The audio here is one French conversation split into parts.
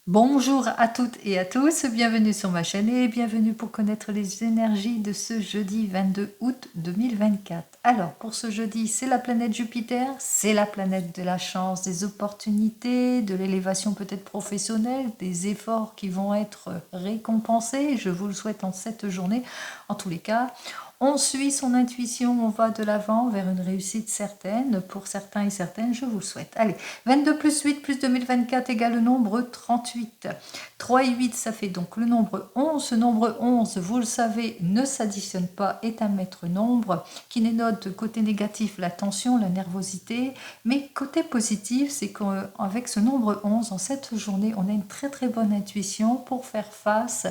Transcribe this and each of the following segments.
Bonjour à toutes et à tous, bienvenue sur ma chaîne et bienvenue pour connaître les énergies de ce jeudi 22 août 2024. Alors pour ce jeudi, c'est la planète Jupiter, c'est la planète de la chance, des opportunités, de l'élévation peut-être professionnelle, des efforts qui vont être récompensés, je vous le souhaite en cette journée. En tous les cas, on suit son intuition, on va de l'avant vers une réussite certaine, pour certains et certaines, je vous le souhaite. Allez, 22 plus 8 plus 2024 égale le nombre 38. 3 et 8, ça fait donc le nombre 11. Ce nombre 11, vous le savez, ne s'additionne pas, est un maître nombre qui dénote côté négatif la tension, la nervosité, mais côté positif, c'est qu'avec ce nombre 11, en cette journée, on a une très très bonne intuition pour faire face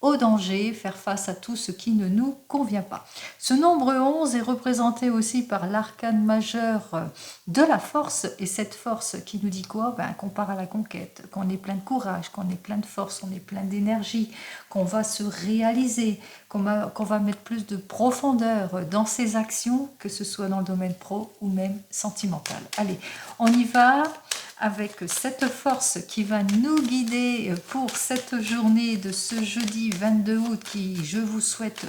au danger, faire face à tout ce qui ne nous convient pas. Ce nombre 11 est représenté aussi par l'arcane majeur de la force, et cette force qui nous dit quoi? Qu'on part à la conquête, qu'on est plein de courage, qu'on est plein de force, on est plein d'énergie, qu'on va se réaliser, qu'on va mettre plus de profondeur dans ses actions, que ce soit dans le domaine pro ou même sentimental. Allez, on y va avec cette force qui va nous guider pour cette journée de ce jeudi 22 août qui, je vous souhaite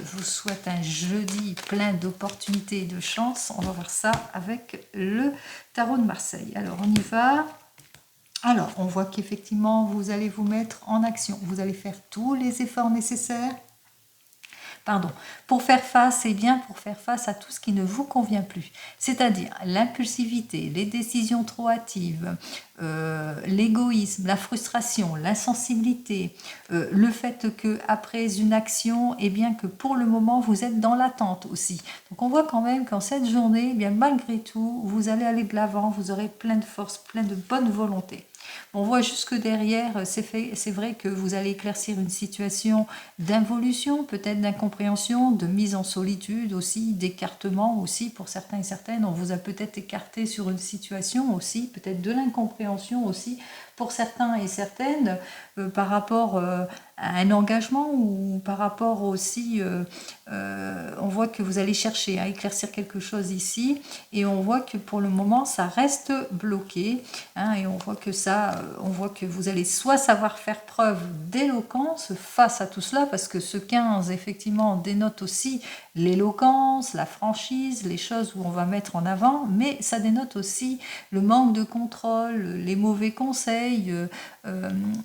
un jeudi plein d'opportunités et de chance. On va voir ça avec le tarot de Marseille. Alors, on y va. Alors, on voit qu'effectivement, vous allez vous mettre en action. Vous allez faire tous les efforts nécessaires pour faire face, pour faire face à tout ce qui ne vous convient plus. C'est-à-dire l'impulsivité, les décisions trop hâtives, l'égoïsme, la frustration, l'insensibilité, le fait que après une action, que pour le moment vous êtes dans l'attente aussi. Donc on voit quand même qu'en cette journée, malgré tout, vous allez aller de l'avant, vous aurez plein de force, plein de bonne volonté. On voit jusque derrière, c'est vrai que vous allez éclaircir une situation d'involution, peut-être d'incompréhension, de mise en solitude aussi, d'écartement aussi pour certains et certaines. On vous a peut-être écarté sur une situation aussi, peut-être de l'incompréhension aussi pour certains et certaines par rapport à un engagement ou par rapport aussi, on voit que vous allez chercher à éclaircir quelque chose ici et on voit que pour le moment ça reste bloqué et on voit que vous allez soit savoir faire preuve d'éloquence face à tout cela parce que ce 15 effectivement dénote aussi l'éloquence, la franchise, les choses où on va mettre en avant, mais ça dénote aussi le manque de contrôle, les mauvais conseils,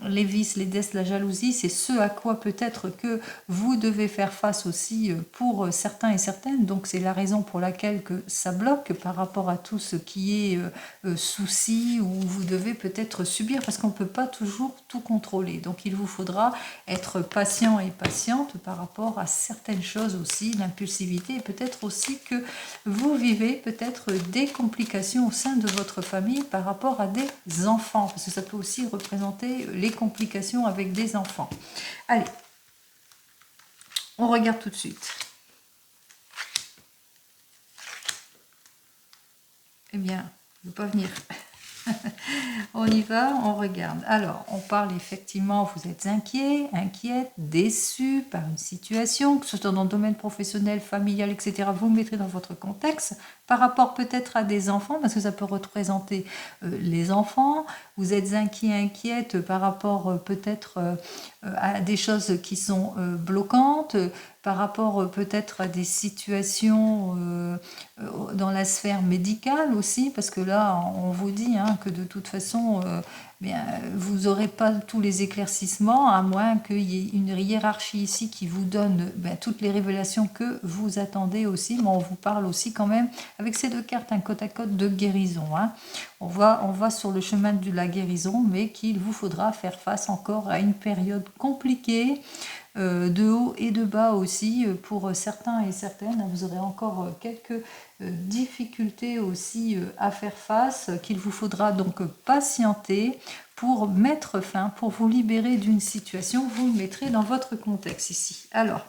les vices, les dettes, la jalousie, c'est ce à quoi peut-être que vous devez faire face aussi pour certains et certaines. Donc c'est la raison pour laquelle que ça bloque par rapport à tout ce qui est souci ou vous devez peut-être subir parce qu'on ne peut pas toujours tout contrôler. Donc il vous faudra être patient et patiente par rapport à certaines choses aussi, l'impulsivité et peut-être aussi que vous vivez peut-être des complications au sein de votre famille par rapport à des enfants parce que ça peut aussi représenter les complications avec des enfants. Allez, on regarde tout de suite. Eh bien, je ne veux pas venir. On y va, on regarde. Alors, on parle effectivement, vous êtes inquiet, inquiète, déçu par une situation, que ce soit dans le domaine professionnel, familial, etc. Vous mettrez dans votre contexte par rapport peut-être à des enfants, parce que ça peut représenter les enfants. Vous êtes inquiet, inquiète par rapport peut-être à des choses qui sont bloquantes, par rapport peut-être à des situations dans la sphère médicale aussi, parce que là, on vous dit que de toute façon, vous n'aurez pas tous les éclaircissements, à moins qu'il y ait une hiérarchie ici qui vous donne toutes les révélations que vous attendez aussi, mais on vous parle aussi quand même, avec ces deux cartes, un côte à côte de guérison. On va sur le chemin de la guérison, mais qu'il vous faudra faire face encore à une période compliquée, de haut et de bas aussi pour certains et certaines. Vous aurez encore quelques difficultés aussi à faire face, qu'il vous faudra donc patienter pour mettre fin, pour vous libérer d'une situation. Vous le mettrez dans votre contexte ici. Alors,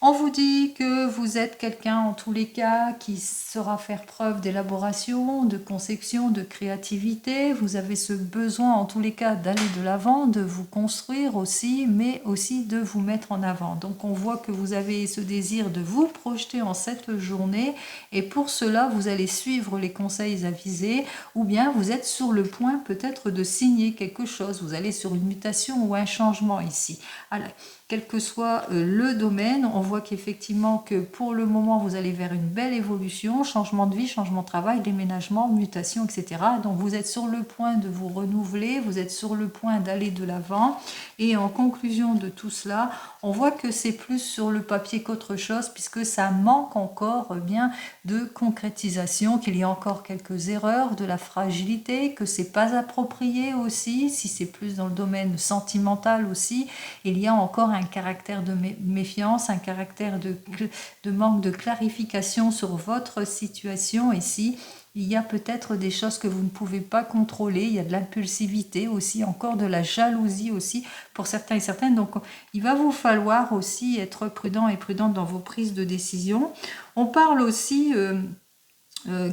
On vous dit que vous êtes quelqu'un, en tous les cas, qui saura faire preuve d'élaboration, de conception, de créativité. Vous avez ce besoin, en tous les cas, d'aller de l'avant, de vous construire aussi, mais aussi de vous mettre en avant. Donc, on voit que vous avez ce désir de vous projeter en cette journée. Et pour cela, vous allez suivre les conseils avisés, ou bien vous êtes sur le point peut-être de signer quelque chose. Vous allez sur une mutation ou un changement ici. Alors, quel que soit le domaine, on voit qu'effectivement que pour le moment, vous allez vers une belle évolution, changement de vie, changement de travail, déménagement, mutation, etc. Donc vous êtes sur le point de vous renouveler, vous êtes sur le point d'aller de l'avant. Et en conclusion de tout cela, on voit que c'est plus sur le papier qu'autre chose, puisque ça manque encore bien de concrétisation, qu'il y a encore quelques erreurs, de la fragilité, que c'est pas approprié aussi, si c'est plus dans le domaine sentimental aussi, il y a encore un caractère de méfiance, un caractère de manque de clarification sur votre situation ici. Il y a peut-être des choses que vous ne pouvez pas contrôler, il y a de l'impulsivité aussi, encore de la jalousie aussi pour certains et certaines. Donc il va vous falloir aussi être prudent et prudente dans vos prises de décision. On parle aussi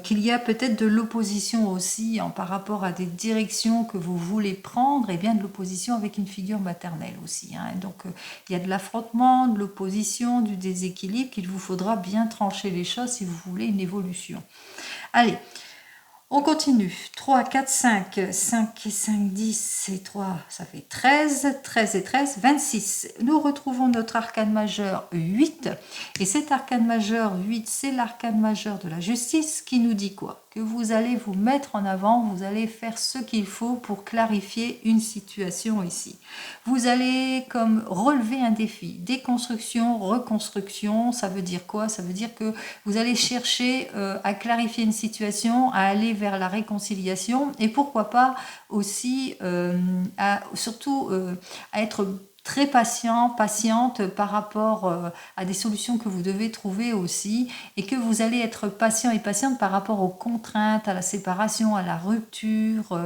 qu'il y a peut-être de l'opposition aussi par rapport à des directions que vous voulez prendre, et bien de l'opposition avec une figure maternelle aussi. Donc il y a de l'affrontement, de l'opposition, du déséquilibre qu'il vous faudra bien trancher les choses si vous voulez une évolution. Allez, on continue. 3, 4, 5. 5 et 5, 10 et 3, ça fait 13. 13 et 13, 26. Nous retrouvons notre arcane majeur 8. Et cet arcane majeur 8, c'est l'arcane majeur de la justice qui nous dit quoi? Que vous allez vous mettre en avant, vous allez faire ce qu'il faut pour clarifier une situation ici. Vous allez comme relever un défi, déconstruction, reconstruction, ça veut dire quoi? Ça veut dire que vous allez chercher à clarifier une situation, à aller vers la réconciliation et pourquoi pas aussi surtout à être très patiente par rapport à des solutions que vous devez trouver aussi, et que vous allez être patient et patiente par rapport aux contraintes, à la séparation, à la rupture,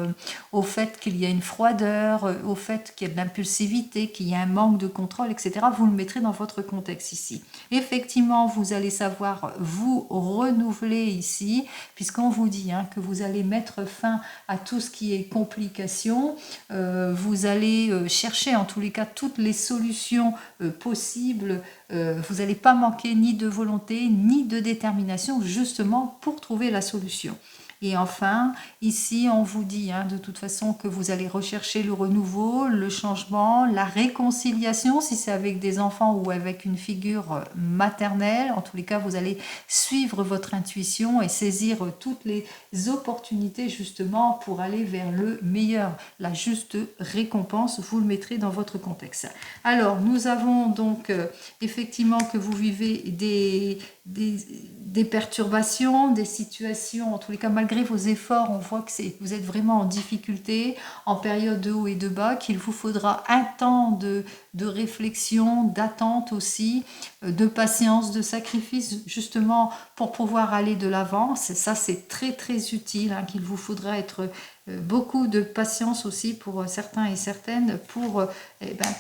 au fait qu'il y a une froideur, au fait qu'il y a de l'impulsivité, qu'il y a un manque de contrôle, etc. Vous le mettrez dans votre contexte ici. Effectivement, vous allez savoir vous renouveler ici, puisqu'on vous dit que vous allez mettre fin à tout ce qui est complication, vous allez chercher en tous les cas toutes les solutions possibles, vous n'allez pas manquer ni de volonté ni de détermination justement pour trouver la solution. Et enfin, ici, on vous dit de toute façon que vous allez rechercher le renouveau, le changement, la réconciliation, si c'est avec des enfants ou avec une figure maternelle. En tous les cas, vous allez suivre votre intuition et saisir toutes les opportunités justement pour aller vers le meilleur, la juste récompense. Vous le mettrez dans votre contexte. Alors, nous avons donc effectivement que vous vivez des perturbations, des situations, en tous les cas malgré vos efforts, on voit que vous êtes vraiment en difficulté, en période de haut et de bas, qu'il vous faudra un temps de réflexion, d'attente aussi, de patience, de sacrifice, justement pour pouvoir aller de l'avant. Ça, c'est très très utile, qu'il vous faudra être beaucoup de patience aussi pour certains et certaines pour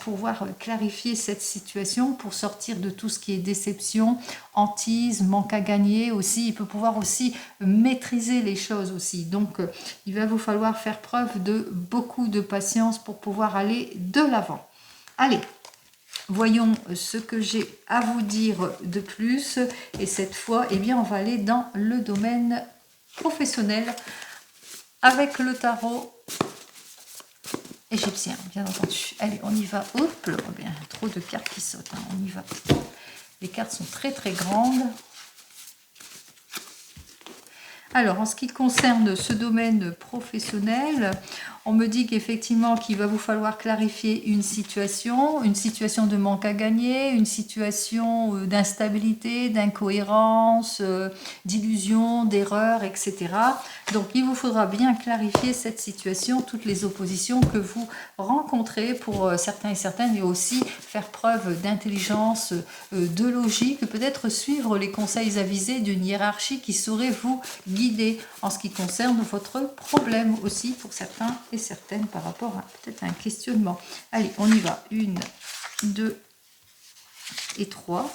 pouvoir clarifier cette situation, pour sortir de tout ce qui est déception, hantise, manque à gagner aussi. Il peut pouvoir aussi maîtriser les choses aussi. Donc, il va vous falloir faire preuve de beaucoup de patience pour pouvoir aller de l'avant. Allez, voyons ce que j'ai à vous dire de plus. Et cette fois, on va aller dans le domaine professionnel avec le tarot égyptien, bien entendu. Allez, on y va. Hop, bien, trop de cartes qui sautent. On y va. Les cartes sont très très grandes. Alors, en ce qui concerne ce domaine professionnel, on me dit qu'effectivement qu'il va vous falloir clarifier une situation de manque à gagner, une situation d'instabilité, d'incohérence, d'illusion, d'erreur, etc. Donc il vous faudra bien clarifier cette situation, toutes les oppositions que vous rencontrez pour certains et certaines, et aussi faire preuve d'intelligence, de logique, peut-être suivre les conseils avisés d'une hiérarchie qui saurait vous guider en ce qui concerne votre problème aussi pour certains et certaines par rapport à peut-être un questionnement. Allez, on y va. 1, 2 et 3.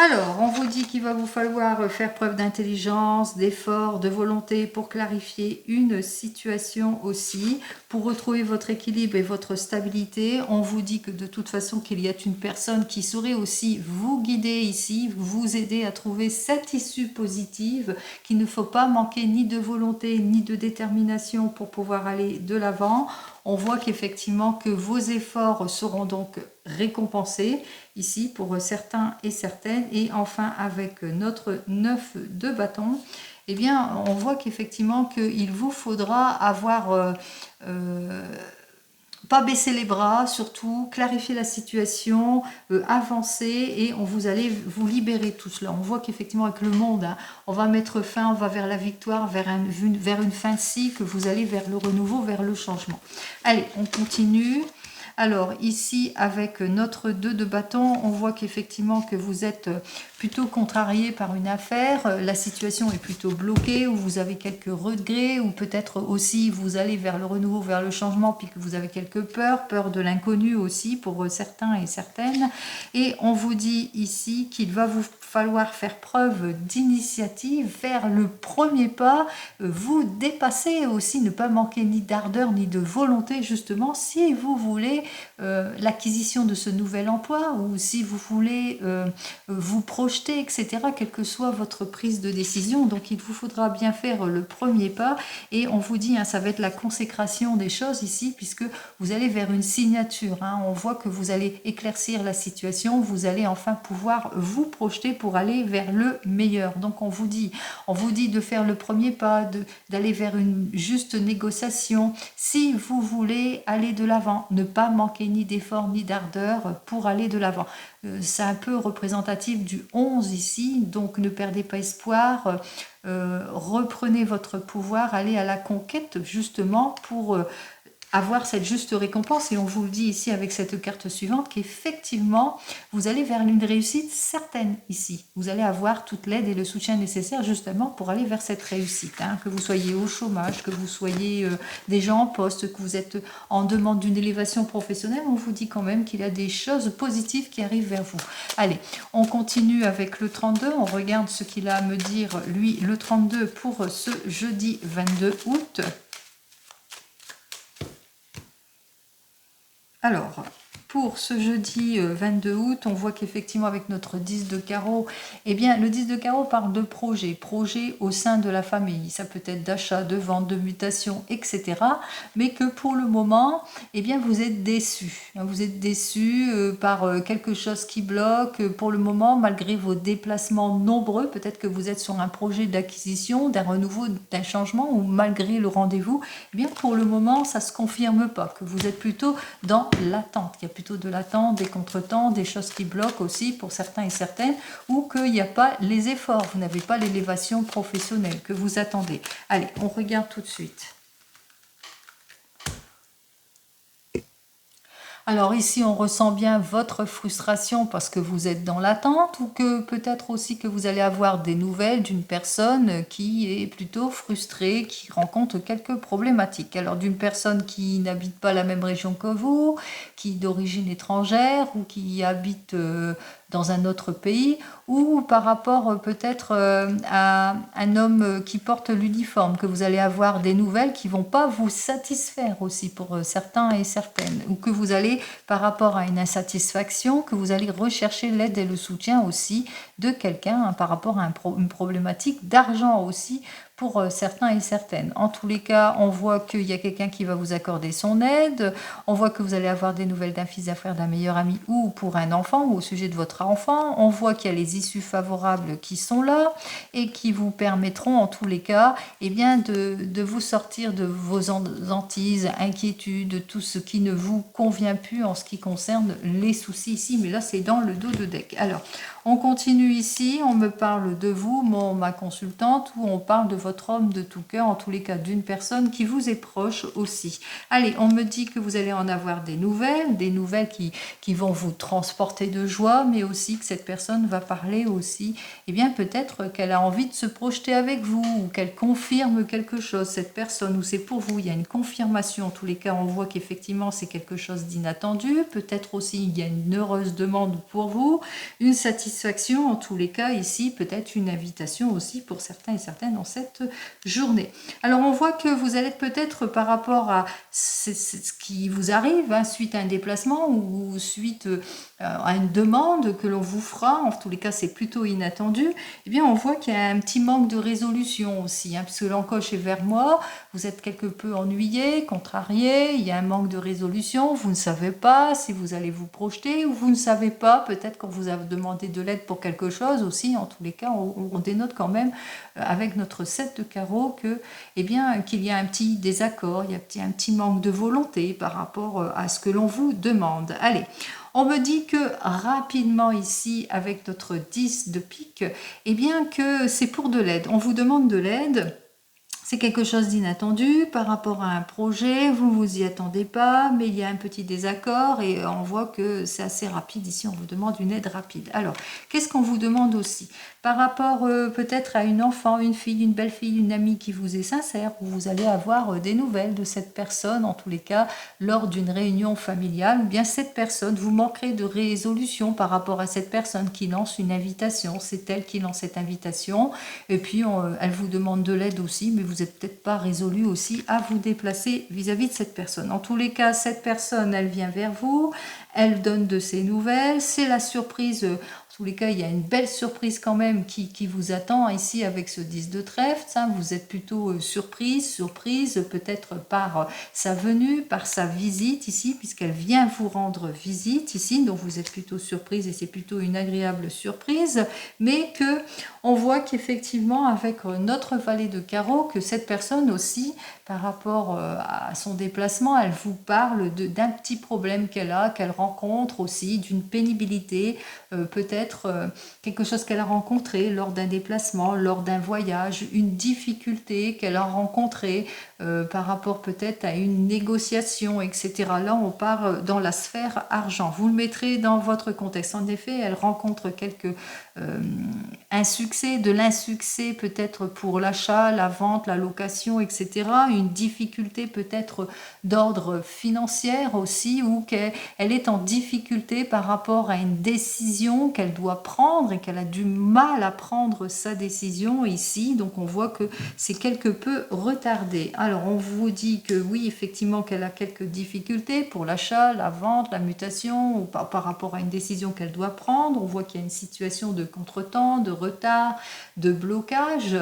Alors, on vous dit qu'il va vous falloir faire preuve d'intelligence, d'effort, de volonté pour clarifier une situation aussi, pour retrouver votre équilibre et votre stabilité. On vous dit que de toute façon qu'il y a une personne qui saurait aussi vous guider ici, vous aider à trouver cette issue positive, qu'il ne faut pas manquer ni de volonté ni de détermination pour pouvoir aller de l'avant. On voit qu'effectivement que vos efforts seront donc récompensés ici pour certains et certaines. Et enfin avec notre 9 de bâton, eh bien on voit qu'effectivement qu'il vous faudra avoir pas baisser les bras, surtout clarifier la situation, avancer et vous allez vous libérer tout cela. On voit qu'effectivement avec le monde, hein, on va mettre fin, on va vers la victoire, vers une fin de cycle, vous allez vers le renouveau, vers le changement. Allez, on continue. Alors ici avec notre 2 de bâton, on voit qu'effectivement que vous êtes plutôt contrarié par une affaire, la situation est plutôt bloquée ou vous avez quelques regrets ou peut-être aussi vous allez vers le renouveau, vers le changement puis que vous avez quelques peur de l'inconnu aussi pour certains et certaines. Et on vous dit ici qu'il va vous falloir faire preuve d'initiative vers le premier pas, vous dépasser aussi, ne pas manquer ni d'ardeur ni de volonté justement si vous voulez l'acquisition de ce nouvel emploi ou si vous voulez vous projeter, etc., quelle que soit votre prise de décision. Donc il vous faudra bien faire le premier pas et on vous dit, hein, ça va être la consécration des choses ici puisque vous allez vers une signature, hein. On voit que vous allez éclaircir la situation, vous allez enfin pouvoir vous projeter pour aller vers le meilleur. Donc on vous dit de faire le premier pas, d'aller vers une juste négociation si vous voulez aller de l'avant, ne pas manquer ni d'effort ni d'ardeur pour aller de l'avant. C'est un peu représentatif du 11 ici, donc ne perdez pas espoir, reprenez votre pouvoir, allez à la conquête justement pour avoir cette juste récompense. Et on vous le dit ici avec cette carte suivante qu'effectivement vous allez vers une réussite certaine ici. Vous allez avoir toute l'aide et le soutien nécessaire justement pour aller vers cette réussite, hein. Que vous soyez au chômage, que vous soyez déjà en poste, que vous êtes en demande d'une élévation professionnelle, on vous dit quand même qu'il y a des choses positives qui arrivent vers vous. Allez, on continue avec le 32, on regarde ce qu'il a à me dire lui le 32 pour ce jeudi 22 août. Alors, pour ce jeudi 22 août, on voit qu'effectivement avec notre 10 de carreau, eh bien le 10 de carreau parle de projet au sein de la famille. Ça peut être d'achat, de vente, de mutation, etc. Mais que pour le moment, eh bien vous êtes déçu. Vous êtes déçu par quelque chose qui bloque. Pour le moment, malgré vos déplacements nombreux, peut-être que vous êtes sur un projet d'acquisition, d'un renouveau, d'un changement, ou malgré le rendez-vous, eh bien pour le moment, ça ne se confirme pas, que vous êtes plutôt dans l'attente. Il y a plutôt de l'attente, des contretemps, des choses qui bloquent aussi pour certains et certaines, ou qu'il n'y a pas les efforts, vous n'avez pas l'élévation professionnelle que vous attendez. Allez, on regarde tout de suite. Alors ici, on ressent bien votre frustration parce que vous êtes dans l'attente ou que peut-être aussi que vous allez avoir des nouvelles d'une personne qui est plutôt frustrée, qui rencontre quelques problématiques. Alors d'une personne qui n'habite pas la même région que vous, qui est d'origine étrangère ou qui habite dans un autre pays, ou par rapport peut-être à un homme qui porte l'uniforme, que vous allez avoir des nouvelles qui vont pas vous satisfaire aussi pour certains et certaines, ou que vous allez, par rapport à une insatisfaction, que vous allez rechercher l'aide et le soutien aussi de quelqu'un, hein, par rapport à une problématique d'argent aussi, pour certains et certaines. En tous les cas, on voit qu'il y a quelqu'un qui va vous accorder son aide, on voit que vous allez avoir des nouvelles d'un fils d'affaires, d'un meilleur ami ou pour un enfant ou au sujet de votre enfant, on voit qu'il y a les issues favorables qui sont là et qui vous permettront en tous les cas eh bien, de vous sortir de vos hantises, inquiétudes, tout ce qui ne vous convient plus en ce qui concerne les soucis ici, mais là c'est dans le dos de deck. Alors, on continue ici, on me parle de vous, ma consultante, ou on parle de votre homme de tout cœur, en tous les cas d'une personne qui vous est proche aussi. Allez, on me dit que vous allez en avoir des nouvelles qui vont vous transporter de joie, mais aussi que cette personne va parler aussi, eh bien peut-être qu'elle a envie de se projeter avec vous, ou qu'elle confirme quelque chose, cette personne, ou c'est pour vous, il y a une confirmation, en tous les cas on voit qu'effectivement c'est quelque chose d'inattendu, peut-être aussi il y a une heureuse demande pour vous, une satisfaction satisfaction, en tous les cas ici, peut-être une invitation aussi pour certains et certaines dans cette journée. Alors on voit que vous allez peut-être par rapport à ce qui vous arrive, hein, suite à un déplacement ou suite à une demande que l'on vous fera, en tous les cas c'est plutôt inattendu, eh bien on voit qu'il y a un petit manque de résolution aussi, hein, puisque l'encoche est vers moi, vous êtes quelque peu ennuyé, contrarié, il y a un manque de résolution, vous ne savez pas si vous allez vous projeter ou vous ne savez pas, peut-être quand vous avez demandé de l'aide pour quelque chose aussi, en tous les cas on dénote quand même avec notre 7 de carreau que, eh bien, qu'il y a un petit désaccord, il y a un petit manque de volonté par rapport à ce que l'on vous demande. Allez, on me dit que rapidement ici, avec notre 10 de pique, eh bien que c'est pour de l'aide. On vous demande de l'aide. C'est quelque chose d'inattendu par rapport à un projet, vous ne vous y attendez pas, mais il y a un petit désaccord et on voit que c'est assez rapide ici, on vous demande une aide rapide. Alors, qu'est-ce qu'on vous demande aussi? Par rapport peut-être à une enfant, une fille, une belle-fille, une amie qui vous est sincère, où vous allez avoir des nouvelles de cette personne, en tous les cas, lors d'une réunion familiale, ou bien cette personne, vous manquerez de résolution par rapport à cette personne qui lance une invitation, c'est elle qui lance cette invitation, et puis elle vous demande de l'aide aussi, mais vous n'êtes peut-être pas résolu aussi à vous déplacer vis-à-vis de cette personne. En tous les cas, cette personne, elle vient vers vous, elle donne de ses nouvelles, c'est la surprise. En tous les cas, il y a une belle surprise quand même qui vous attend ici avec ce 10 de trèfle. Vous êtes plutôt surprise peut-être par sa venue, par sa visite ici, puisqu'elle vient vous rendre visite ici. Donc vous êtes plutôt surprise et c'est plutôt une agréable surprise. Mais que on voit qu'effectivement, avec notre valet de carreau, que cette personne aussi, par rapport à son déplacement, elle vous parle d'un petit problème qu'elle rencontre aussi, d'une pénibilité, peut-être quelque chose qu'elle a rencontré lors d'un déplacement, lors d'un voyage, une difficulté qu'elle a rencontrée par rapport peut-être à une négociation, etc. Là, on part dans la sphère argent. Vous le mettrez dans votre contexte. En effet, elle rencontre un succès, de l'insuccès peut-être pour l'achat, la vente, la location, etc. Une difficulté peut-être d'ordre financier aussi, ou qu'elle est en difficulté par rapport à une décision qu'elle doit prendre et qu'elle a du mal à prendre sa décision ici. Donc on voit que c'est quelque peu retardé. Alors on vous dit que oui, effectivement, qu'elle a quelques difficultés pour l'achat, la vente, la mutation, ou par rapport à une décision qu'elle doit prendre. On voit qu'il y a une situation de contretemps, de retard, de blocage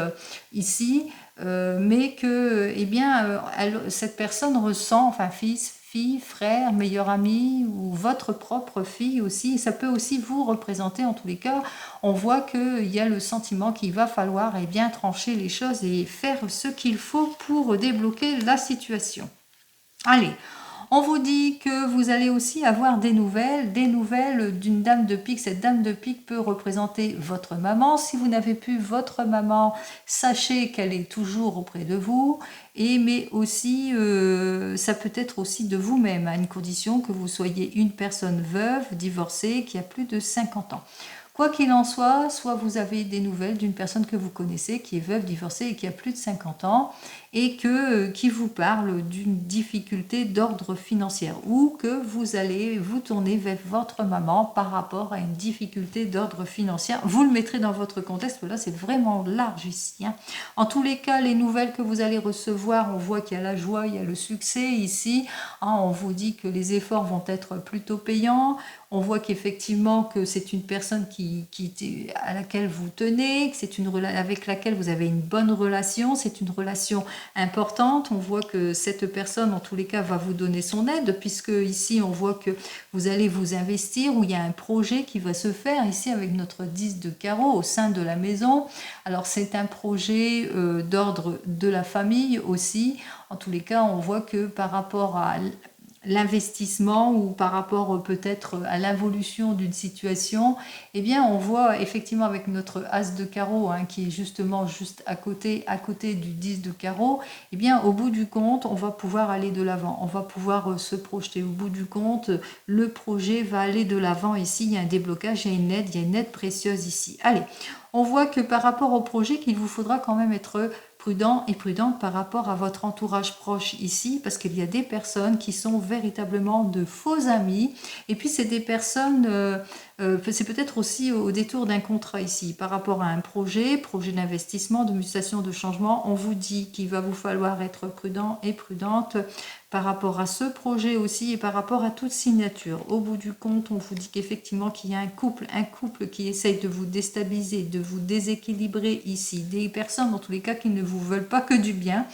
ici, mais que eh bien, cette personne ressent, enfin fils, fille, frère, meilleur ami ou votre propre fille aussi. Ça peut aussi vous représenter, en tous les cas. On voit qu'il y a le sentiment qu'il va falloir eh bien, trancher les choses et faire ce qu'il faut pour débloquer la situation. Allez, on vous dit que vous allez aussi avoir des nouvelles d'une dame de pique. Cette dame de pique peut représenter votre maman. Si vous n'avez plus votre maman, sachez qu'elle est toujours auprès de vous. Mais aussi, ça peut être aussi de vous-même, à une condition que vous soyez une personne veuve, divorcée, qui a plus de 50 ans. Quoi qu'il en soit vous avez des nouvelles d'une personne que vous connaissez, qui est veuve, divorcée et qui a plus de 50 ans, et qui vous parle d'une difficulté d'ordre financier, ou que vous allez vous tourner vers votre maman par rapport à une difficulté d'ordre financier. Vous le mettrez dans votre contexte, là c'est vraiment large ici. En tous les cas, les nouvelles que vous allez recevoir, on voit qu'il y a la joie, il y a le succès ici. On vous dit que les efforts vont être plutôt payants. On voit qu'effectivement que c'est une personne à laquelle vous tenez, que c'est avec laquelle vous avez une bonne relation, c'est une relation importante. On voit que cette personne, en tous les cas, va vous donner son aide, puisque ici, on voit que vous allez vous investir, où il y a un projet qui va se faire, ici, avec notre 10 de carreau, au sein de la maison. Alors, c'est un projet d'ordre de la famille aussi. En tous les cas, on voit que par rapport à l'investissement ou par rapport peut-être à l'évolution d'une situation, eh bien on voit effectivement avec notre as de carreau qui est justement juste à côté du 10 de carreau, eh bien au bout du compte on va pouvoir aller de l'avant, on va pouvoir se projeter. Au bout du compte, le projet va aller de l'avant. Ici il y a un déblocage, il y a une aide précieuse ici. Allez, on voit que par rapport au projet, qu'il vous faudra quand même être prudent et prudente par rapport à votre entourage proche ici, parce qu'il y a des personnes qui sont véritablement de faux amis, et puis c'est des personnes, c'est peut-être aussi au détour d'un contrat ici, par rapport à un projet d'investissement, de mutation, de changement, on vous dit qu'il va vous falloir être prudent et prudente par rapport à ce projet aussi et par rapport à toute signature. Au bout du compte, on vous dit qu'effectivement qu'il y a un couple qui essaye de vous déstabiliser, de vous déséquilibrer ici. Des personnes, dans tous les cas, qui ne vous veulent pas que du bien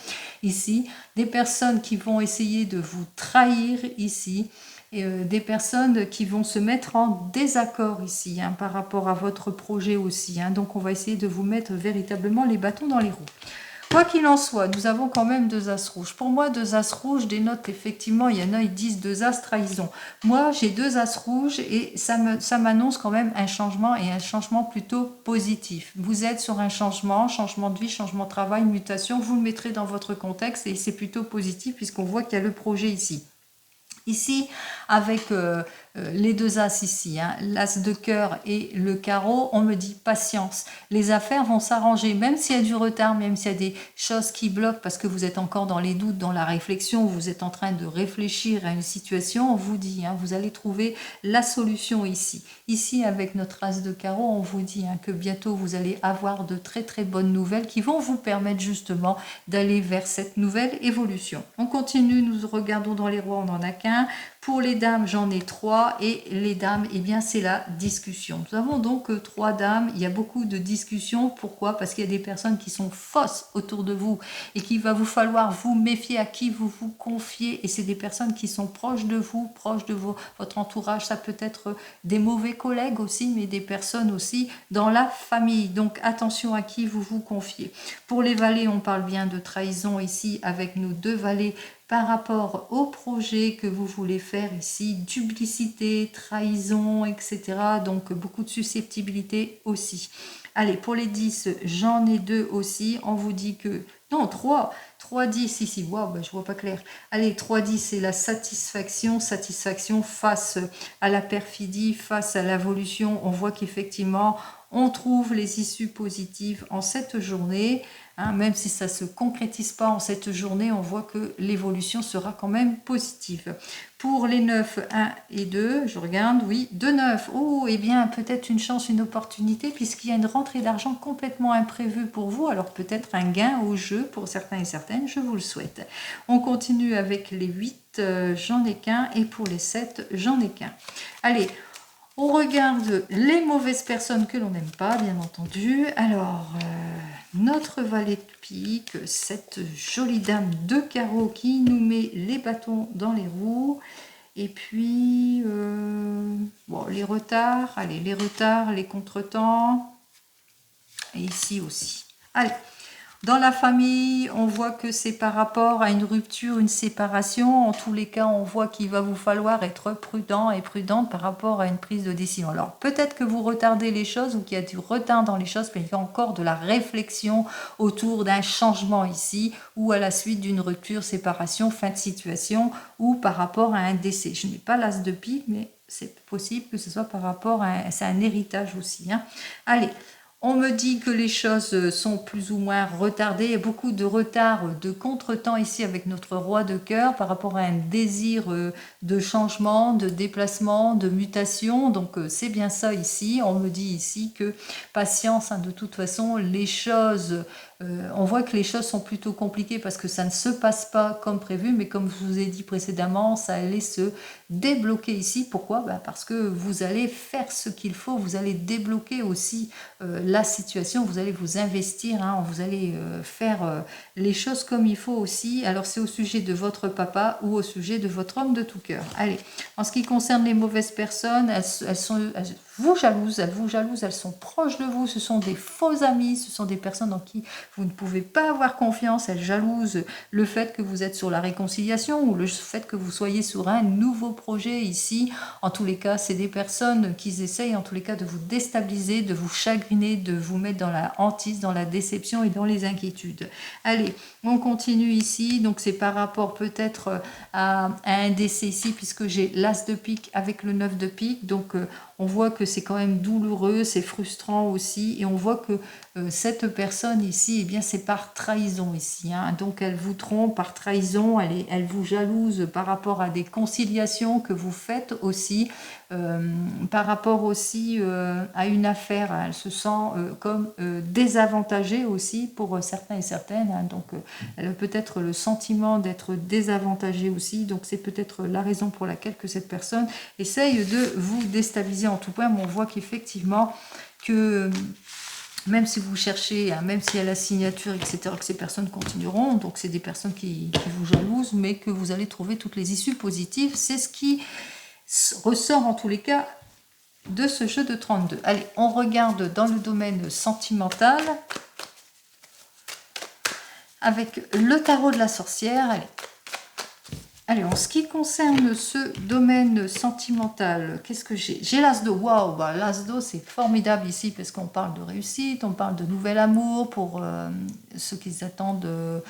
ici. Des personnes qui vont essayer de vous trahir ici. Et des personnes qui vont se mettre en désaccord ici par rapport à votre projet aussi. Donc on va essayer de vous mettre véritablement les bâtons dans les roues. Quoi qu'il en soit, nous avons quand même 2 as rouges. Pour moi, 2 as rouges dénotent effectivement, il y en a, ils disent 2 as trahison. Moi, j'ai 2 as rouges et ça m'annonce quand même un changement et un changement plutôt positif. Vous êtes sur un changement de vie, changement de travail, mutation. Vous le mettrez dans votre contexte et c'est plutôt positif puisqu'on voit qu'il y a le projet ici. Ici, avec les 2 as ici, l'as de cœur et le carreau, on me dit patience. Les affaires vont s'arranger, même s'il y a du retard, même s'il y a des choses qui bloquent parce que vous êtes encore dans les doutes, dans la réflexion, vous êtes en train de réfléchir à une situation, on vous dit, vous allez trouver la solution ici. Ici, avec notre as de carreau, on vous dit que bientôt vous allez avoir de très très bonnes nouvelles qui vont vous permettre justement d'aller vers cette nouvelle évolution. On continue, nous regardons dans les rois, on n'en a qu'un. Pour les dames, j'en ai 3 et les dames, eh bien, c'est la discussion. Nous avons donc 3 dames, il y a beaucoup de discussions. Pourquoi? Parce qu'il y a des personnes qui sont fausses autour de vous et qu'il va vous falloir vous méfier à qui vous vous confiez. Et c'est des personnes qui sont proches de vous, votre entourage. Ça peut être des mauvais collègues aussi, mais des personnes aussi dans la famille. Donc, attention à qui vous vous confiez. Pour les valets, on parle bien de trahison ici avec nos 2 valets par rapport au projet que vous voulez faire ici, duplicité, trahison, etc. Donc beaucoup de susceptibilité aussi. Allez, pour les 10, j'en ai 2 aussi. On vous dit que... Non, 3. 3-10 ici. Waouh, je vois pas clair. Allez, 3-10, c'est la satisfaction. Satisfaction face à la perfidie, face à l'évolution. On voit qu'effectivement, on trouve les issues positives en cette journée. Même si ça ne se concrétise pas en cette journée, on voit que l'évolution sera quand même positive. Pour les 9, 1 et 2, je regarde, oui, 2 9. Oh, eh bien, peut-être une chance, une opportunité, puisqu'il y a une rentrée d'argent complètement imprévue pour vous. Alors, peut-être un gain au jeu pour certains et certaines, je vous le souhaite. On continue avec les 8, j'en ai qu'un, et pour les 7, j'en ai qu'un. Allez, on regarde les mauvaises personnes que l'on n'aime pas, bien entendu. Alors, notre valet de pique, cette jolie dame de carreau qui nous met les bâtons dans les roues. Et puis, bon, les retards, allez, les retards, les contretemps. Et ici aussi. Allez. Dans la famille, on voit que c'est par rapport à une rupture, une séparation. En tous les cas, on voit qu'il va vous falloir être prudent et prudente par rapport à une prise de décision. Alors, peut-être que vous retardez les choses ou qu'il y a du retard dans les choses, mais il y a encore de la réflexion autour d'un changement ici ou à la suite d'une rupture, séparation, fin de situation ou par rapport à un décès. Je n'ai pas l'as de pique, mais c'est possible que ce soit par rapport à c'est un héritage aussi. Allez. On me dit que les choses sont plus ou moins retardées. Il y a beaucoup de retard, de contretemps ici avec notre roi de cœur par rapport à un désir de changement, de déplacement, de mutation. Donc c'est bien ça ici. On me dit ici que patience, de toute façon, les choses... on voit que les choses sont plutôt compliquées parce que ça ne se passe pas comme prévu, mais comme je vous ai dit précédemment, ça allait se débloquer ici. Pourquoi? Parce que vous allez faire ce qu'il faut, vous allez débloquer aussi la situation, vous allez vous investir, vous allez faire les choses comme il faut aussi. Alors c'est au sujet de votre papa ou au sujet de votre homme de tout cœur. Allez, en ce qui concerne les mauvaises personnes, elles vous jalousent, elles sont proches de vous, ce sont des faux amis, ce sont des personnes en qui vous ne pouvez pas avoir confiance, elles jalousent le fait que vous êtes sur la réconciliation ou le fait que vous soyez sur un nouveau projet ici. En tous les cas, c'est des personnes qui essayent en tous les cas de vous déstabiliser, de vous chagriner, de vous mettre dans la hantise, dans la déception et dans les inquiétudes. Allez, on continue ici, donc c'est par rapport peut-être à un décès ici puisque j'ai l'as de pique avec le 9 de pique, donc on voit que c'est quand même douloureux, c'est frustrant aussi, et on voit que cette personne ici, eh bien c'est par trahison ici, hein. Donc elle vous trompe par trahison, elle vous jalouse par rapport à des conciliations que vous faites aussi, par rapport aussi à une affaire, hein. Elle se sent comme désavantagée aussi pour certains et certaines, hein. Donc elle a peut-être le sentiment d'être désavantagée aussi, donc c'est peut-être la raison pour laquelle que cette personne essaye de vous déstabiliser en tout point, mais on voit qu'effectivement que même si vous cherchez, hein, même s'il y a la signature, etc., que ces personnes continueront, donc c'est des personnes qui vous jalousent, mais que vous allez trouver toutes les issues positives, c'est ce qui ressort en tous les cas de ce jeu de 32. Allez, on regarde dans le domaine sentimental, avec le tarot de la sorcière. Allez, en ce qui concerne ce domaine sentimental, qu'est-ce que j'ai? J'ai l'as d'eau. Waouh, bah, l'as d'eau, c'est formidable ici parce qu'on parle de réussite, on parle de nouvel amour pour ceux qui attendent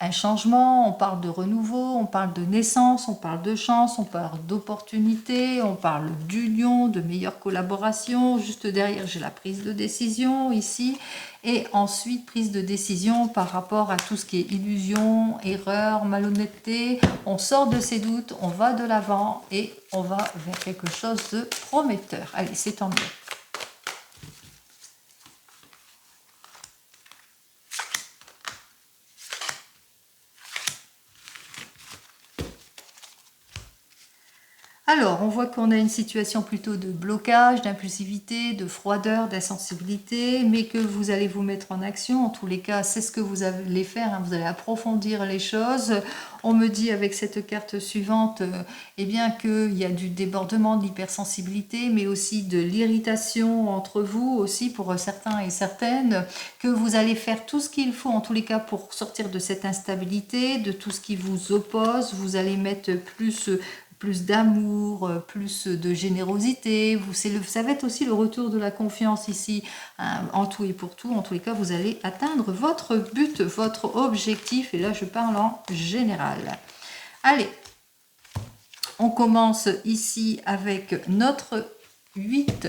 un changement, on parle de renouveau, on parle de naissance, on parle de chance, on parle d'opportunité, on parle d'union, de meilleure collaboration. Juste derrière, j'ai la prise de décision ici. Et ensuite, prise de décision par rapport à tout ce qui est illusion, erreur, malhonnêteté. On sort de ses doutes, on va de l'avant et on va vers quelque chose de prometteur. Allez, c'est tant mieux. Alors, on voit qu'on a une situation plutôt de blocage, d'impulsivité, de froideur, d'insensibilité, mais que vous allez vous mettre en action. En tous les cas, c'est ce que vous allez faire, hein. Vous allez approfondir les choses. On me dit avec cette carte suivante, eh bien qu'il y a du débordement, de l'hypersensibilité, mais aussi de l'irritation entre vous aussi pour certains et certaines, que vous allez faire tout ce qu'il faut en tous les cas pour sortir de cette instabilité, de tout ce qui vous oppose. Vous allez mettre plus d'amour, plus de générosité. Ça va être aussi le retour de la confiance ici, hein, en tout et pour tout. En tous les cas, vous allez atteindre votre but, votre objectif. Et là, je parle en général. Allez, on commence ici avec notre 8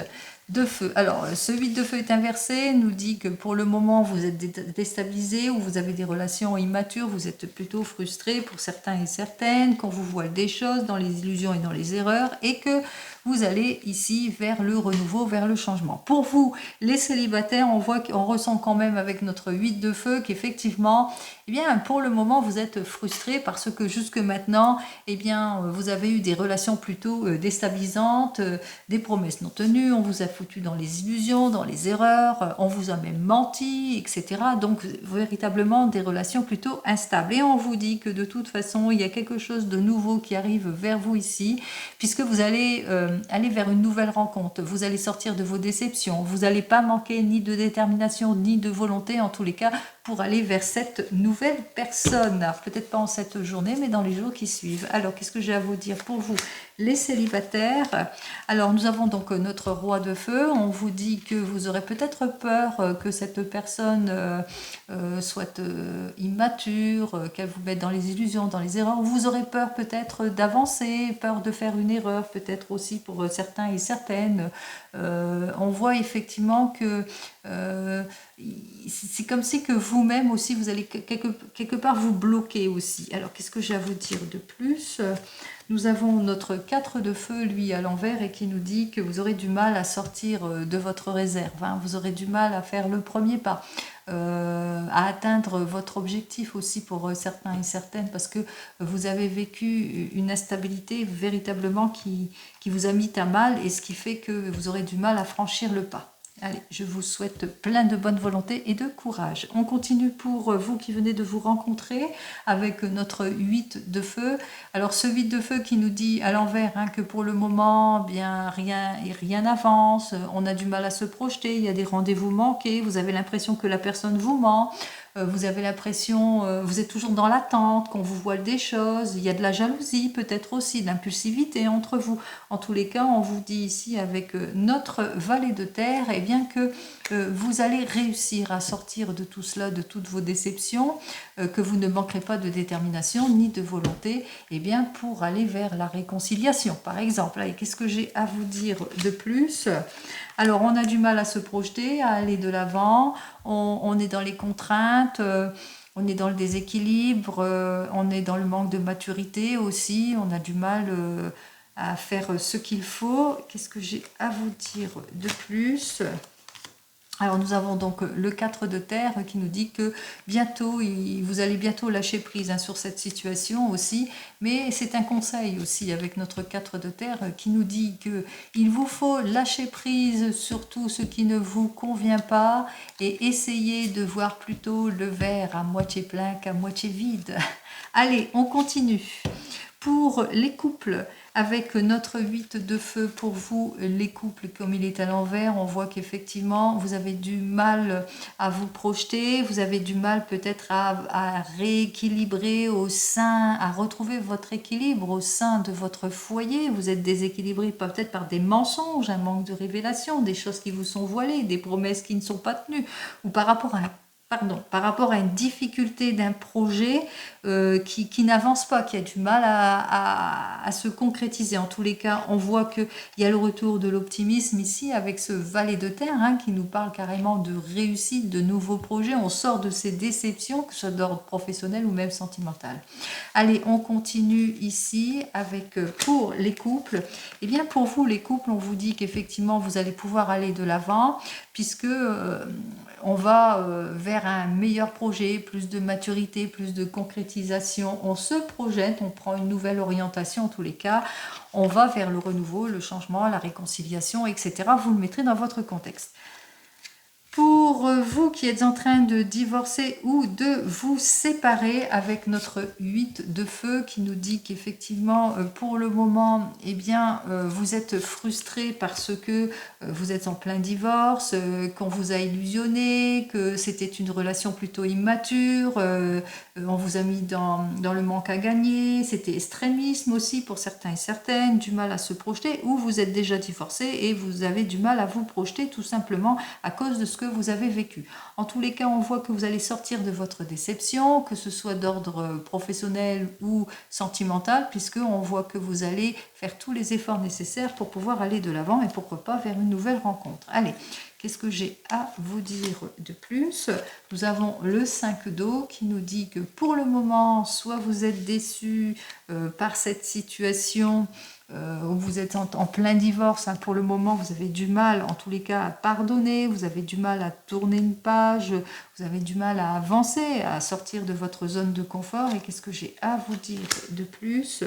de feu. Alors, ce 8 de feu est inversé, nous dit que pour le moment, vous êtes déstabilisé ou vous avez des relations immatures, vous êtes plutôt frustré pour certains et certaines, qu'on vous voile des choses dans les illusions et dans les erreurs, et que vous allez ici vers le renouveau, vers le changement. Pour vous, les célibataires, on ressent quand même avec notre 8 de feu qu'effectivement, eh bien, pour le moment, vous êtes frustré parce que jusque maintenant, eh bien, vous avez eu des relations plutôt déstabilisantes, des promesses non tenues, on vous a foutu dans les illusions, dans les erreurs, on vous a même menti, etc. Donc, véritablement, des relations plutôt instables. Et on vous dit que de toute façon, il y a quelque chose de nouveau qui arrive vers vous ici, puisque vous allez aller vers une nouvelle rencontre. Vous allez sortir de vos déceptions. Vous n'allez pas manquer ni de détermination, ni de volonté, en tous les cas, pour aller vers cette nouvelle personne. Peut-être pas en cette journée, mais dans les jours qui suivent. Alors, qu'est-ce que j'ai à vous dire pour vous, les célibataires? Alors, nous avons donc notre roi de feu. On vous dit que vous aurez peut-être peur que cette personne soit immature, qu'elle vous mette dans les illusions, dans les erreurs. Vous aurez peur peut-être d'avancer, peur de faire une erreur, peut-être aussi pour certains et certaines. On voit effectivement que c'est comme si que vous-même aussi, vous allez quelque part vous bloquer aussi. Alors, qu'est-ce que j'ai à vous dire de plus? Nous avons notre 4 de feu, lui, à l'envers, et qui nous dit que vous aurez du mal à sortir de votre réserve, hein. Vous aurez du mal à faire le premier pas, à atteindre votre objectif aussi pour certains et certaines, parce que vous avez vécu une instabilité véritablement qui vous a mis à mal, et ce qui fait que vous aurez du mal à franchir le pas. Allez, je vous souhaite plein de bonne volonté et de courage. On continue pour vous qui venez de vous rencontrer avec notre 8 de feu. Alors ce 8 de feu qui nous dit à l'envers, hein, que pour le moment, bien rien n'avance, on a du mal à se projeter, il y a des rendez-vous manqués, vous avez l'impression que la personne vous ment. vous avez l'impression, vous êtes toujours dans l'attente, qu'on vous voile des choses, il y a de la jalousie peut-être aussi, de l'impulsivité entre vous. En tous les cas, on vous dit ici avec notre valet de terre, eh bien que vous allez réussir à sortir de tout cela, de toutes vos déceptions, que vous ne manquerez pas de détermination ni de volonté, eh bien pour aller vers la réconciliation, par exemple. Et qu'est-ce que j'ai à vous dire de plus? Alors, on a du mal à se projeter, à aller de l'avant, on est dans les contraintes, on est dans le déséquilibre, on est dans le manque de maturité aussi, on a du mal à faire ce qu'il faut. Qu'est-ce que j'ai à vous dire de plus? Alors nous avons donc le 4 de terre qui nous dit que bientôt, vous allez bientôt lâcher prise sur cette situation aussi, mais c'est un conseil aussi avec notre 4 de terre qui nous dit que il vous faut lâcher prise sur tout ce qui ne vous convient pas et essayer de voir plutôt le verre à moitié plein qu'à moitié vide. Allez, on continue. Pour les couples, avec notre 8 de feu, pour vous, les couples, comme il est à l'envers, on voit qu'effectivement, vous avez du mal à vous projeter, vous avez du mal peut-être à rééquilibrer au sein, à retrouver votre équilibre au sein de votre foyer. Vous êtes déséquilibré peut-être par des mensonges, un manque de révélation, des choses qui vous sont voilées, des promesses qui ne sont pas tenues, ou par rapport à une difficulté d'un projet qui n'avance pas, qui a du mal à se concrétiser. En tous les cas, on voit qu'il y a le retour de l'optimisme ici avec ce valet de terre qui nous parle carrément de réussite, de nouveaux projets. On sort de ces déceptions, que ce soit d'ordre professionnel ou même sentimental. Allez, on continue ici avec pour les couples. Eh bien, pour vous, les couples, on vous dit qu'effectivement, vous allez pouvoir aller de l'avant puisque on va vers un meilleur projet, plus de maturité, plus de concrétisation. On se projette, on prend une nouvelle orientation en tous les cas. On va vers le renouveau, le changement, la réconciliation, etc. Vous le mettrez dans votre contexte. Pour vous qui êtes en train de divorcer ou de vous séparer, avec notre 8 de feu qui nous dit qu'effectivement pour le moment eh bien, vous êtes frustré parce que vous êtes en plein divorce, qu'on vous a illusionné, que c'était une relation plutôt immature, on vous a mis dans le manque à gagner, c'était extrémisme aussi pour certains et certaines, du mal à se projeter, ou vous êtes déjà divorcé et vous avez du mal à vous projeter tout simplement à cause de ce que vous avez vécu. En tous les cas, on voit que vous allez sortir de votre déception, que ce soit d'ordre professionnel ou sentimental, puisque on voit que vous allez faire tous les efforts nécessaires pour pouvoir aller de l'avant et pourquoi pas vers une nouvelle rencontre. Allez, qu'est-ce que j'ai à vous dire de plus? Nous avons le 5 d'eau qui nous dit que pour le moment, soit vous êtes déçu par cette situation, où vous êtes en plein divorce, pour le moment vous avez du mal en tous les cas à pardonner, vous avez du mal à tourner une page, vous avez du mal à avancer, à sortir de votre zone de confort. Et qu'est-ce que j'ai à vous dire de plus?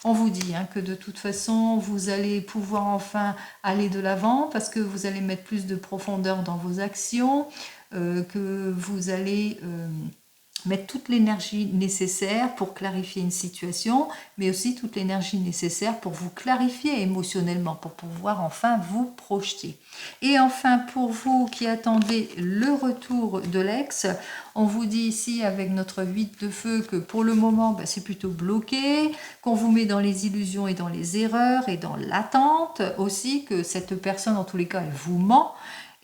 On vous dit que de toute façon vous allez pouvoir enfin aller de l'avant parce que vous allez mettre plus de profondeur dans vos actions, que vous allez mettre toute l'énergie nécessaire pour clarifier une situation, mais aussi toute l'énergie nécessaire pour vous clarifier émotionnellement, pour pouvoir enfin vous projeter. Et enfin, pour vous qui attendez le retour de l'ex, on vous dit ici avec notre 8 de feu que pour le moment, c'est plutôt bloqué, qu'on vous met dans les illusions et dans les erreurs et dans l'attente aussi, que cette personne, en tous les cas, elle vous ment.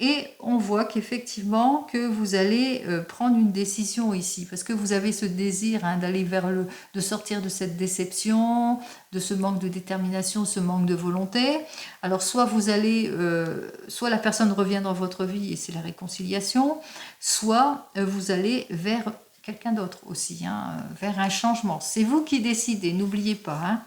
Et on voit qu'effectivement que vous allez prendre une décision ici, parce que vous avez ce désir d'aller de sortir de cette déception, de ce manque de détermination, ce manque de volonté. Alors soit soit la personne revient dans votre vie et c'est la réconciliation, soit vous allez vers quelqu'un d'autre aussi, vers un changement. C'est vous qui décidez, n'oubliez pas.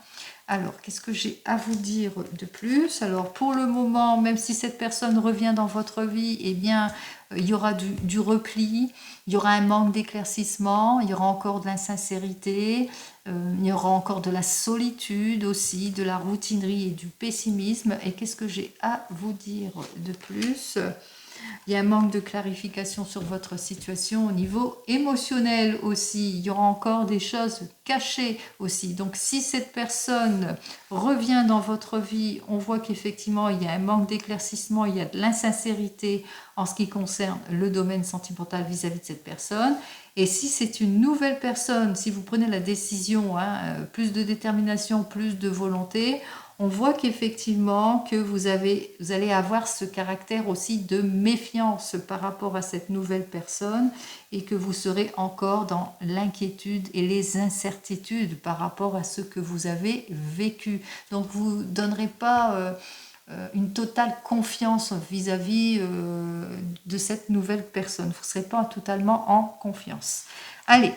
Alors, qu'est-ce que j'ai à vous dire de plus? Alors, pour le moment, même si cette personne revient dans votre vie, eh bien, il y aura du repli, il y aura un manque d'éclaircissement, il y aura encore de l'insincérité, il y aura encore de la solitude aussi, de la routinerie et du pessimisme. Et qu'est-ce que j'ai à vous dire de plus? Il y a un manque de clarification sur votre situation au niveau émotionnel aussi. Il y aura encore des choses cachées aussi. Donc si cette personne revient dans votre vie, on voit qu'effectivement il y a un manque d'éclaircissement, il y a de l'insincérité en ce qui concerne le domaine sentimental vis-à-vis de cette personne. Et si c'est une nouvelle personne, si vous prenez la décision, plus de détermination, plus de volonté, on voit qu'effectivement que vous allez avoir ce caractère aussi de méfiance par rapport à cette nouvelle personne et que vous serez encore dans l'inquiétude et les incertitudes par rapport à ce que vous avez vécu. Donc vous ne donnerez pas une totale confiance vis-à-vis de cette nouvelle personne. Vous ne serez pas totalement en confiance. Allez,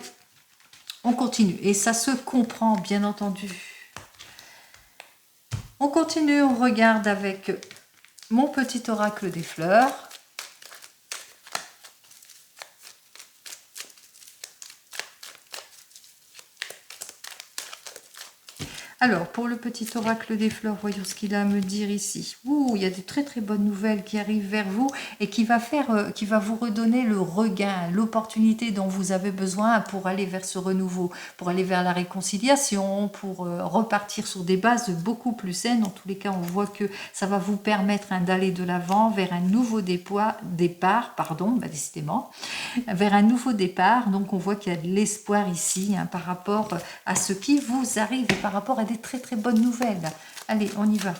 on continue. Et ça se comprend, bien entendu. On continue, on regarde avec mon petit oracle des fleurs. Alors, pour le petit oracle des fleurs, voyons ce qu'il a à me dire ici. Ouh, il y a de très très bonnes nouvelles qui arrivent vers vous et qui va vous redonner le regain, l'opportunité dont vous avez besoin pour aller vers ce renouveau, pour aller vers la réconciliation, pour repartir sur des bases beaucoup plus saines. En tous les cas, on voit que ça va vous permettre d'aller de l'avant vers un nouveau départ, décidément, vers un nouveau départ. Donc, on voit qu'il y a de l'espoir ici par rapport à ce qui vous arrive et par rapport à des très très bonnes nouvelles. Allez, on y va.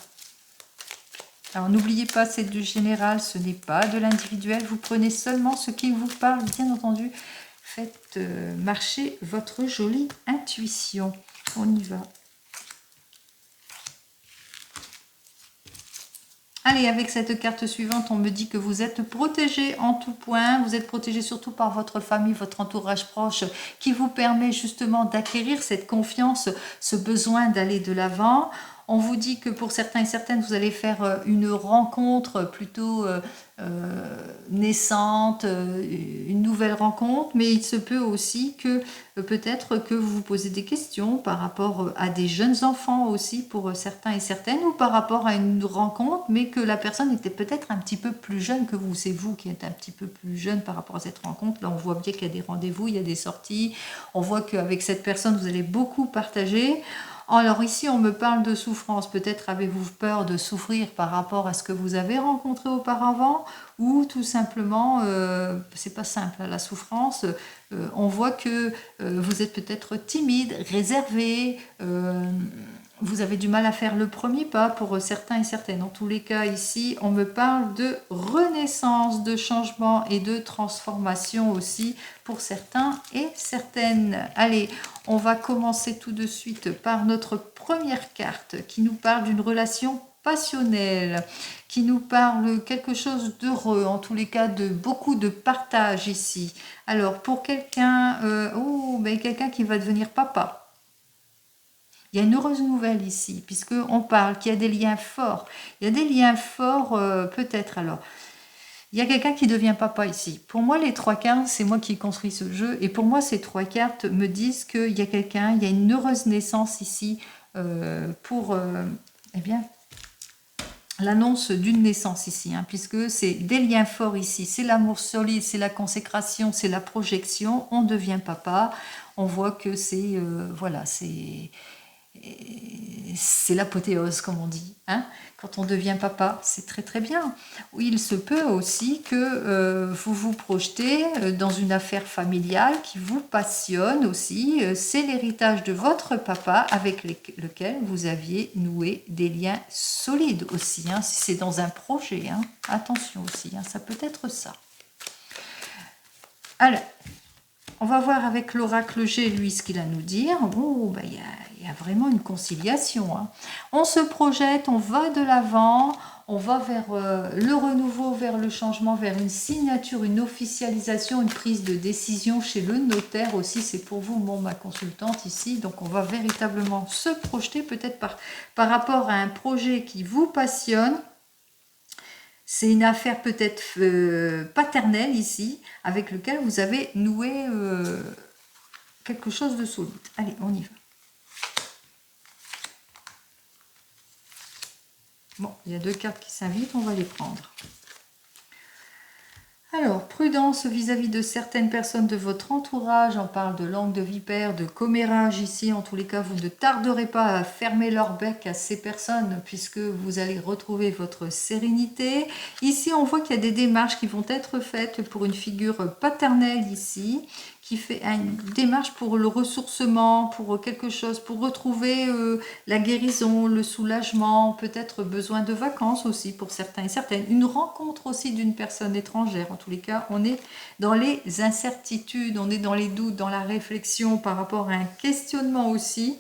Alors n'oubliez pas, c'est du général, ce n'est pas de l'individuel. Vous prenez seulement ce qui vous parle, bien entendu. Faites marcher votre jolie intuition. On y va. Allez, avec cette carte suivante, on me dit que vous êtes protégé en tout point. Vous êtes protégé surtout par votre famille, votre entourage proche, qui vous permet justement d'acquérir cette confiance, ce besoin d'aller de l'avant. On vous dit que pour certains et certaines, vous allez faire une rencontre plutôt naissante, une nouvelle rencontre, mais il se peut aussi que peut-être que vous vous posez des questions par rapport à des jeunes enfants aussi pour certains et certaines, ou par rapport à une rencontre, mais que la personne était peut-être un petit peu plus jeune que vous. C'est vous qui êtes un petit peu plus jeune par rapport à cette rencontre. Là, on voit bien qu'il y a des rendez-vous, il y a des sorties. On voit qu'avec cette personne, vous allez beaucoup partager. Alors ici, on me parle de souffrance. Peut-être avez-vous peur de souffrir par rapport à ce que vous avez rencontré auparavant, ou tout simplement, c'est pas simple, la souffrance. On voit que vous êtes peut-être timide, réservé, vous avez du mal à faire le premier pas pour certains et certaines. En tous les cas, ici, on me parle de renaissance, de changement et de transformation aussi pour certains et certaines. Allez, on va commencer tout de suite par notre première carte qui nous parle d'une relation passionnelle, qui nous parle quelque chose d'heureux, en tous les cas de beaucoup de partage ici. Alors pour quelqu'un, quelqu'un qui va devenir papa. Il y a une heureuse nouvelle ici, puisqu'on parle qu'il y a des liens forts. Il y a des liens forts, peut-être alors. Il y a quelqu'un qui devient papa ici. Pour moi, les trois cartes, c'est moi qui construis ce jeu. Et pour moi, ces trois cartes me disent qu'il y a quelqu'un, il y a une heureuse naissance ici pour l'annonce d'une naissance ici. Puisque c'est des liens forts ici. C'est l'amour solide, c'est la consécration, c'est la projection. On devient papa. On voit que c'est... c'est l'apothéose, comme on dit. Quand on devient papa, c'est très très bien. Oui, il se peut aussi que vous vous projetez dans une affaire familiale qui vous passionne aussi. C'est l'héritage de votre papa avec lequel vous aviez noué des liens solides aussi. Si c'est dans un projet, attention aussi, ça peut être ça. Alors, on va voir avec l'oracle G, lui, ce qu'il a à nous dire. Il y a vraiment une conciliation. On se projette, on va de l'avant, on va vers le renouveau, vers le changement, vers une signature, une officialisation, une prise de décision chez le notaire aussi. C'est pour vous, ma consultante ici. Donc, on va véritablement se projeter peut-être par rapport à un projet qui vous passionne. C'est une affaire peut-être paternelle ici, avec lequel vous avez noué quelque chose de solide. Allez, on y va. Bon, il y a deux cartes qui s'invitent, on va les prendre. Alors, prudence vis-à-vis de certaines personnes de votre entourage. On parle de langue de vipère, de commérage ici. En tous les cas, vous ne tarderez pas à fermer leur bec à ces personnes puisque vous allez retrouver votre sérénité. Ici, on voit qu'il y a des démarches qui vont être faites pour une figure paternelle ici, qui fait une démarche pour le ressourcement, pour quelque chose, pour retrouver la guérison, le soulagement, peut-être besoin de vacances aussi pour certains et certaines. Une rencontre aussi d'une personne étrangère. En tous les cas, on est dans les incertitudes, on est dans les doutes, dans la réflexion par rapport à un questionnement aussi.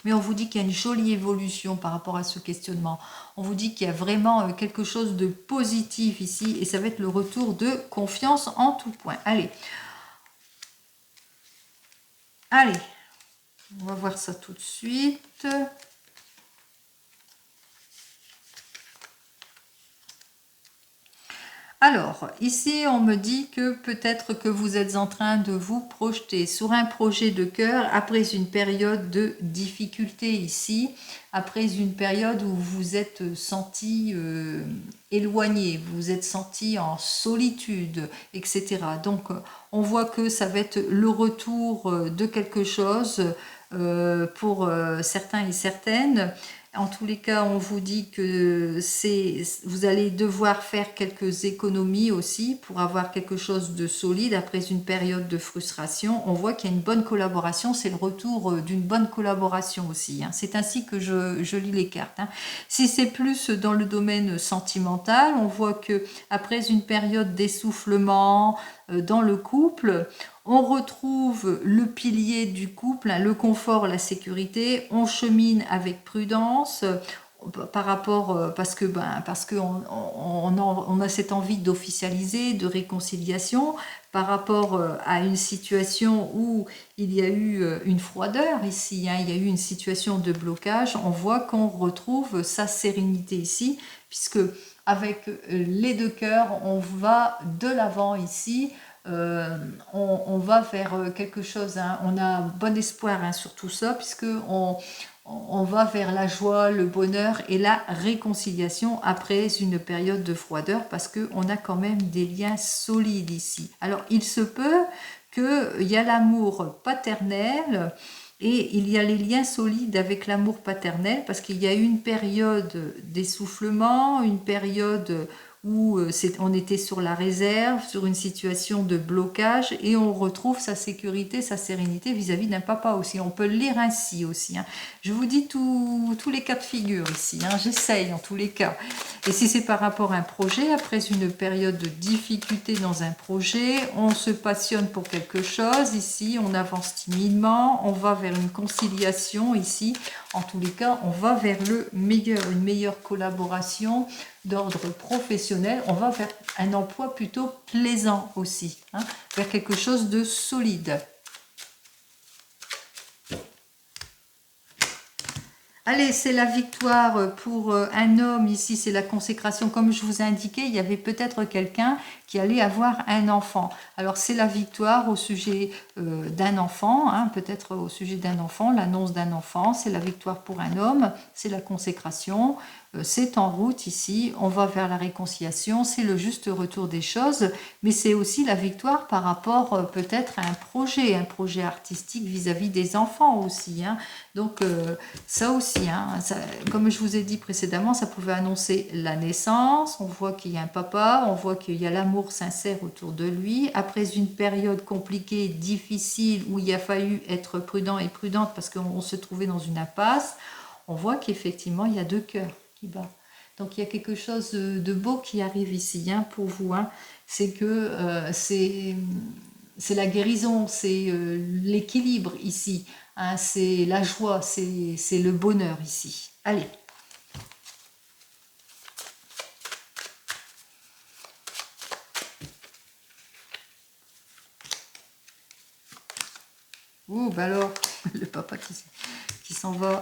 Mais on vous dit qu'il y a une jolie évolution par rapport à ce questionnement. On vous dit qu'il y a vraiment quelque chose de positif ici et ça va être le retour de confiance en tout point. Allez, on va voir ça tout de suite. Alors, ici, on me dit que peut-être que vous êtes en train de vous projeter sur un projet de cœur après une période de difficulté ici, après une période où vous vous êtes senti éloigné, vous vous êtes senti en solitude, etc. Donc, on voit que ça va être le retour de quelque chose pour certains et certaines. En tous les cas, on vous dit que vous allez devoir faire quelques économies aussi pour avoir quelque chose de solide après une période de frustration. On voit qu'il y a une bonne collaboration, c'est le retour d'une bonne collaboration aussi. C'est ainsi que je lis les cartes. Si c'est plus dans le domaine sentimental, on voit que après une période d'essoufflement dans le couple, on retrouve le pilier du couple, le confort, la sécurité. On chemine avec prudence par rapport parce que on a cette envie d'officialiser, de réconciliation par rapport à une situation où il y a eu une froideur ici, il y a eu une situation de blocage. On voit qu'on retrouve sa sérénité ici puisque avec les deux cœurs, on va de l'avant ici. On va vers quelque chose, on a bon espoir sur tout ça, puisque on va vers la joie, le bonheur et la réconciliation après une période de froideur, parce qu'on a quand même des liens solides ici. Alors, il se peut qu'il y a l'amour paternel, et il y a les liens solides avec l'amour paternel, parce qu'il y a eu une période d'essoufflement, une période où on était sur la réserve, sur une situation de blocage, et on retrouve sa sécurité, sa sérénité vis-à-vis d'un papa aussi. On peut le lire ainsi aussi. Je vous dis tous les cas de figure ici. J'essaye en tous les cas. Et si c'est par rapport à un projet, après une période de difficulté dans un projet, on se passionne pour quelque chose ici, on avance timidement, on va vers une conciliation ici. En tous les cas, on va vers une meilleure collaboration d'ordre professionnel. On va vers un emploi plutôt plaisant aussi, vers quelque chose de solide. Allez, c'est la victoire pour un homme. Ici, c'est la consécration. Comme je vous ai indiqué, il y avait peut-être quelqu'un qui allait avoir un enfant. Alors, c'est la victoire au sujet d'un enfant, peut-être au sujet d'un enfant, l'annonce d'un enfant. C'est la victoire pour un homme, c'est la consécration. C'est en route ici, on va vers la réconciliation, c'est le juste retour des choses, mais c'est aussi la victoire par rapport peut-être à un projet artistique vis-à-vis des enfants aussi. Donc ça aussi, comme je vous ai dit précédemment, ça pouvait annoncer la naissance, on voit qu'il y a un papa, on voit qu'il y a l'amour sincère autour de lui. Après une période compliquée, difficile, où il a fallu être prudent et prudente parce qu'on se trouvait dans une impasse, on voit qu'effectivement il y a deux cœurs qui battent. Donc il y a quelque chose de beau qui arrive ici pour vous. C'est que c'est la guérison, c'est l'équilibre ici. C'est la joie, c'est le bonheur ici. Allez. Ouh, bah alors, le papa qui s'en va.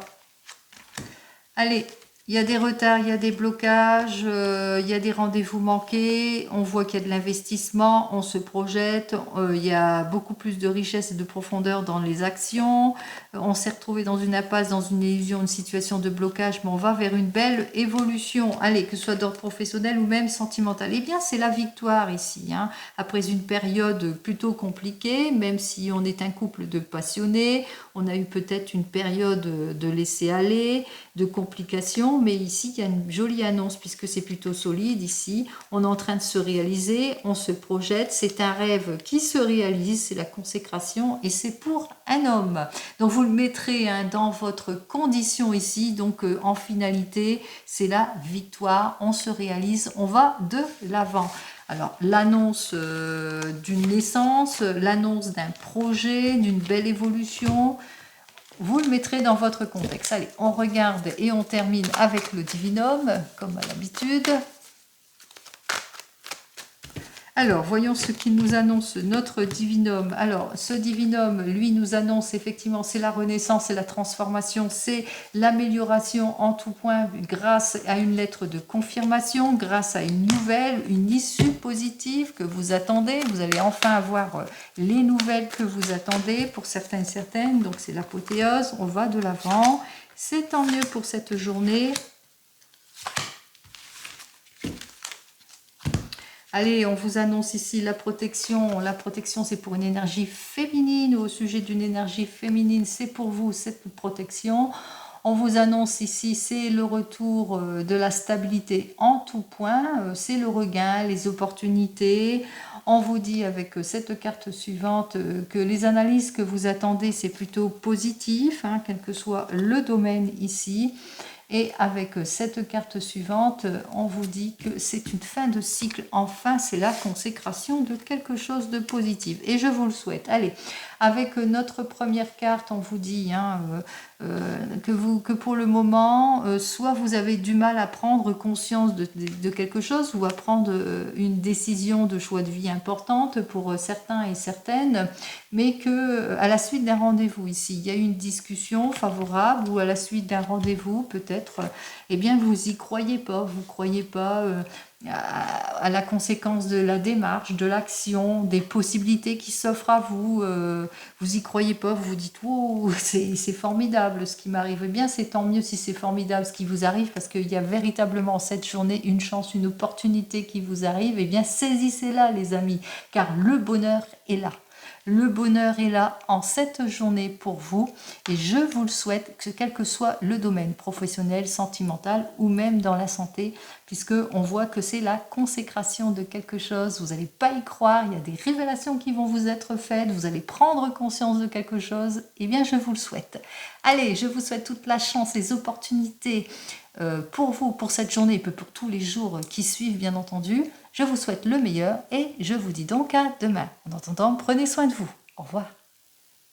Allez, Il y a des retards, il y a des blocages, il y a des rendez-vous manqués, on voit qu'il y a de l'investissement, on se projette, il y a beaucoup plus de richesse et de profondeur dans les actions, on s'est retrouvé dans une impasse, dans une illusion, une situation de blocage, mais on va vers une belle évolution, allez, que ce soit d'ordre professionnel ou même sentimental. Eh bien, c'est la victoire ici, hein. Après une période plutôt compliquée, même si on est un couple de passionnés, on a eu peut-être une période de laisser-aller, de complications, mais ici il y a une jolie annonce puisque c'est plutôt solide ici, on est en train de se réaliser, on se projette, c'est un rêve qui se réalise, c'est la consécration et c'est pour un homme. Donc vous le mettrez hein, dans votre condition ici, donc en finalité c'est la victoire, on se réalise, on va de l'avant. Alors, l'annonce d'une naissance, l'annonce d'un projet, d'une belle évolution, vous le mettrez dans votre contexte. Allez, on regarde et on termine avec le divinum, comme à l'habitude. Alors, voyons ce qu'il nous annonce, notre divinum. Alors, ce divinum, lui, nous annonce effectivement, c'est la renaissance et la transformation, c'est l'amélioration en tout point grâce à une lettre de confirmation, grâce à une nouvelle, une issue positive que vous attendez. Vous allez enfin avoir les nouvelles que vous attendez pour certains et certaines. Donc, c'est l'apothéose, on va de l'avant. C'est tant mieux pour cette journée. Allez, on vous annonce ici la protection. La protection, c'est pour une énergie féminine. Au sujet d'une énergie féminine, c'est pour vous cette protection. On vous annonce ici, c'est le retour de la stabilité en tout point. C'est le regain, les opportunités. On vous dit avec cette carte suivante que les analyses que vous attendez, c'est plutôt positif, hein, quel que soit le domaine ici. Et avec cette carte suivante, on vous dit que c'est une fin de cycle. Enfin, c'est la consécration de quelque chose de positif. Et je vous le souhaite. Allez, avec notre première carte, on vous dit hein, que pour le moment, soit vous avez du mal à prendre conscience de quelque chose ou à prendre une décision de choix de vie importante pour certains et certaines, mais que à la suite d'un rendez-vous ici, il y a eu une discussion favorable ou à la suite d'un rendez-vous peut-être, eh bien vous y croyez pas, vous croyez pas à la conséquence de la démarche, de l'action, des possibilités qui s'offrent à vous, vous y croyez pas, vous vous dites oh c'est formidable ce qui m'arrive, eh bien c'est tant mieux si c'est formidable ce qui vous arrive parce qu'il y a véritablement cette journée une chance, une opportunité qui vous arrive, eh bien saisissez-la les amis, car le bonheur est là. Le bonheur est là en cette journée pour vous et je vous le souhaite, que quel que soit le domaine professionnel, sentimental ou même dans la santé, puisque on voit que c'est la consécration de quelque chose. Vous n'allez pas y croire, il y a des révélations qui vont vous être faites, vous allez prendre conscience de quelque chose. Eh bien, je vous le souhaite. Allez, je vous souhaite toute la chance, les opportunités pour vous, pour cette journée et pour tous les jours qui suivent, bien entendu. Je vous souhaite le meilleur et je vous dis donc à demain. En attendant, prenez soin de vous. Au revoir.